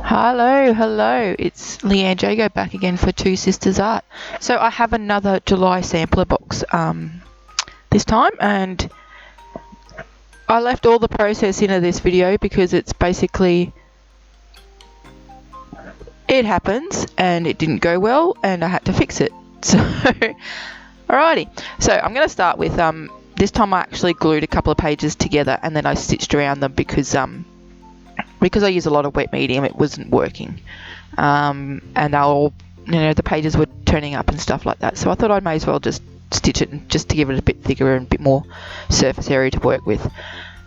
Hello, it's Leanne Jago back again for Two Sisters Art. So I have another July sampler box this time, and I left all the process into this video because it's basically, it happens and it didn't go well and I had to fix it. So, alrighty. So I'm going to start with, this time I actually glued a couple of pages together and then I stitched around them because I use a lot of wet medium, it wasn't working. And the pages were turning up and stuff like that. So I thought I may as well just stitch it just to give it a bit thicker and a bit more surface area to work with.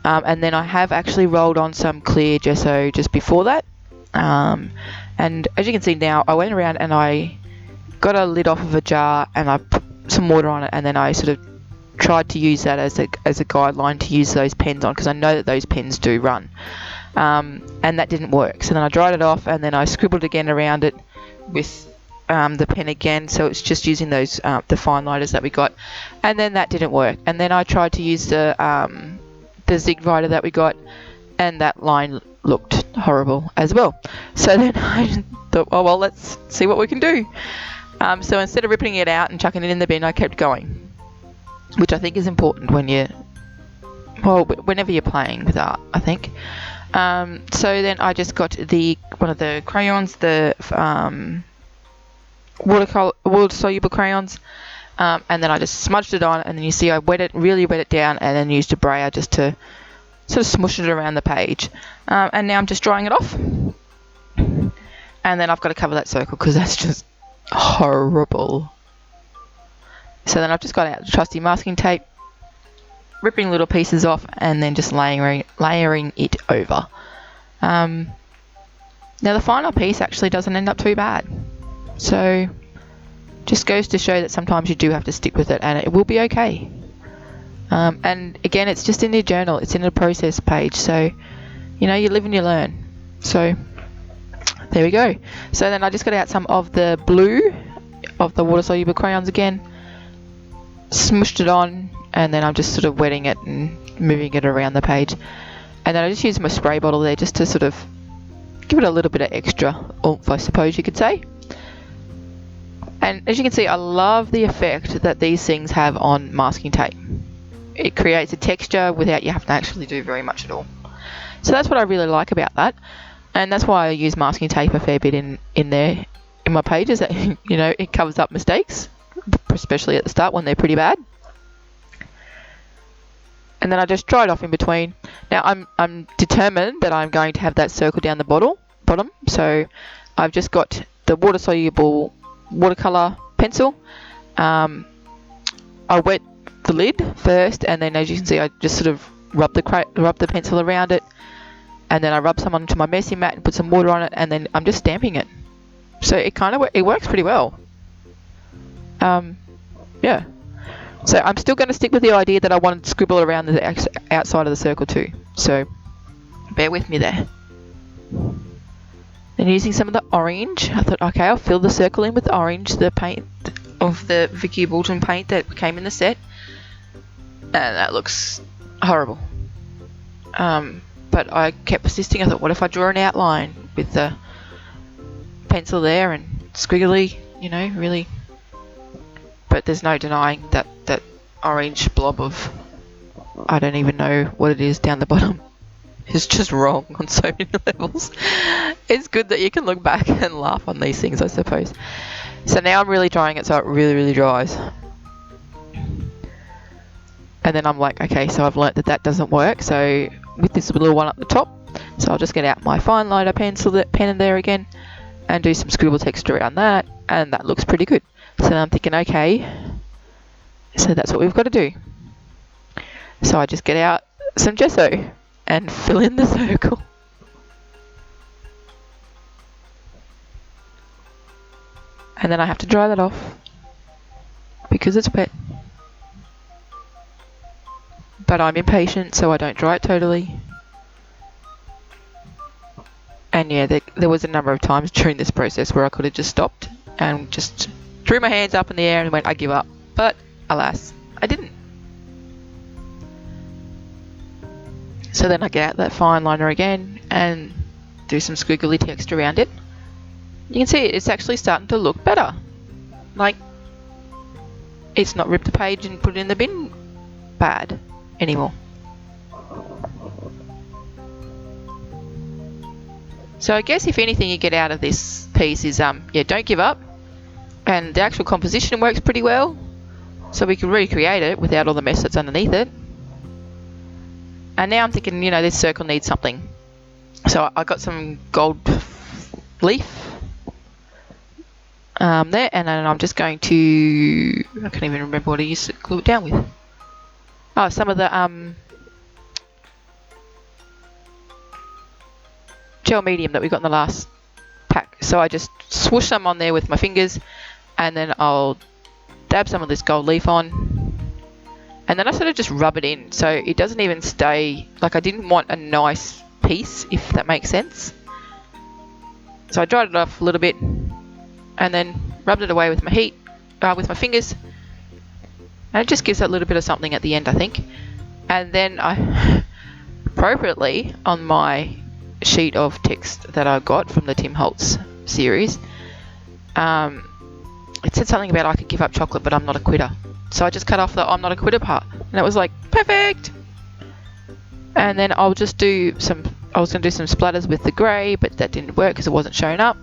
And then I have actually rolled on some clear gesso just before that. And as you can see now, I went around and I got a lid off of a jar and I put some water on it, and then I sort of tried to use that as a guideline to use those pens on, because I know that those pens do run. And that didn't work. So then I dried it off and then I scribbled again around it with the pen again, so it's just using those the fine lighters that we got, and then that didn't work. And then I tried to use the Zig Writer that we got, and that line looked horrible as well. So then I thought, oh well, let's see what we can do. So instead of ripping it out and chucking it in the bin, I kept going, which I think is important when whenever you're playing with art, I think. So then I just got one of the crayons, the water soluble crayons, and then I just smudged it on, and then you see I really wet it down, and then used a brayer just to sort of smush it around the page. And now I'm just drying it off, and then I've got to cover that circle because that's just horrible. So then I've just got out the trusty masking tape, ripping little pieces off, and then just layering it over. Now the final piece actually doesn't end up too bad, so just goes to show that sometimes you do have to stick with it and it will be okay. And again, it's just in your journal, it's in a process page, so you live and you learn. So there we go. So then I just got out some of the blue of the water soluble crayons again, smushed it on, and then I'm just sort of wetting it and moving it around the page. And then I just use my spray bottle there just to sort of give it a little bit of extra oomph, I suppose you could say. And as you can see, I love the effect that these things have on masking tape. It creates a texture without you having to actually do very much at all. So that's what I really like about that. And that's why I use masking tape a fair bit in there in my pages. That it covers up mistakes, especially at the start when they're pretty bad. And then I just dry it off in between. Now I'm determined that I'm going to have that circle down the bottom. So I've just got the water soluble watercolor pencil. I wet the lid first, and then as you can see, I just sort of rub the pencil around it, and then I rub some onto my messy mat and put some water on it, and then I'm just stamping it. So it works pretty well. Yeah. So I'm still going to stick with the idea that I wanted to scribble around the outside of the circle too. So bear with me there. Then using some of the orange, I thought, okay, I'll fill the circle in with orange, the paint of the Vicky Bolton paint that came in the set. And that looks horrible. But I kept persisting. I thought, what if I draw an outline with the pencil there and squiggly, really. But there's no denying that orange blob of, I don't even know what it is down the bottom, is just wrong on so many levels. It's good that you can look back and laugh on these things, I suppose. So now I'm really drying it so it really, really dries. And then I'm like, okay, so I've learnt that doesn't work. So with this little one up the top, so I'll just get out my fine liner pen in there again and do some scribble text around that, and that looks pretty good. So I'm thinking, okay, so that's what we've got to do. So I just get out some gesso and fill in the circle. And then I have to dry that off because it's wet. But I'm impatient, so I don't dry it totally. And yeah, there was a number of times during this process where I could have just stopped and just threw my hands up in the air and went, I give up. But alas, I didn't. So then I get out that fine liner again and do some squiggly text around it. You can see it's actually starting to look better. Like, it's not ripped the page and put it in the bin bad anymore. So I guess if anything you get out of this piece is, yeah, don't give up. And the actual composition works pretty well. So we can recreate it without all the mess that's underneath it. And now I'm thinking, you know, this circle needs something. So I got some gold leaf there, and then I'm just going to, I can't even remember what I used to glue it down with. Oh, some of the gel medium that we got in the last pack. So I just swoosh some on there with my fingers, and then I'll dab some of this gold leaf on, and then I sort of just rub it in so it doesn't even stay, like I didn't want a nice piece, if that makes sense. So I dried it off a little bit and then rubbed it away with my with my fingers, and it just gives that little bit of something at the end, I think. And then I appropriately, on my sheet of text that I got from the Tim Holtz series, it said something about I could give up chocolate but I'm not a quitter. So I just cut off the I'm not a quitter part, and it was like perfect. And then I'll just do some, I was going to do some splatters with the grey, but that didn't work because it wasn't showing up.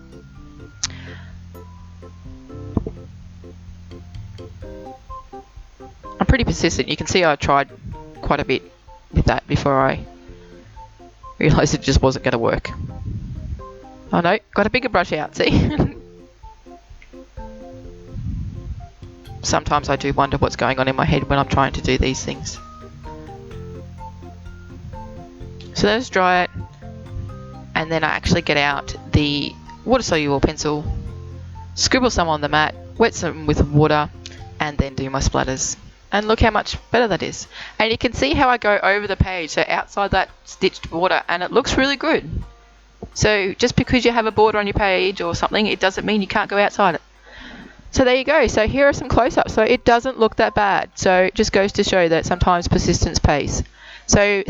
I'm pretty persistent. You can see I tried quite a bit with that before I realised it just wasn't going to work. Oh no, got a bigger brush out, see? Sometimes I do wonder what's going on in my head when I'm trying to do these things. So let's dry it, and then I actually get out the water-soluble pencil, scribble some on the mat, wet some with water, and then do my splatters. And look how much better that is. And you can see how I go over the page, so outside that stitched border, and it looks really good. So just because you have a border on your page or something, it doesn't mean you can't go outside it. So there you go. So here are some close-ups. So it doesn't look that bad. So it just goes to show that sometimes persistence pays. So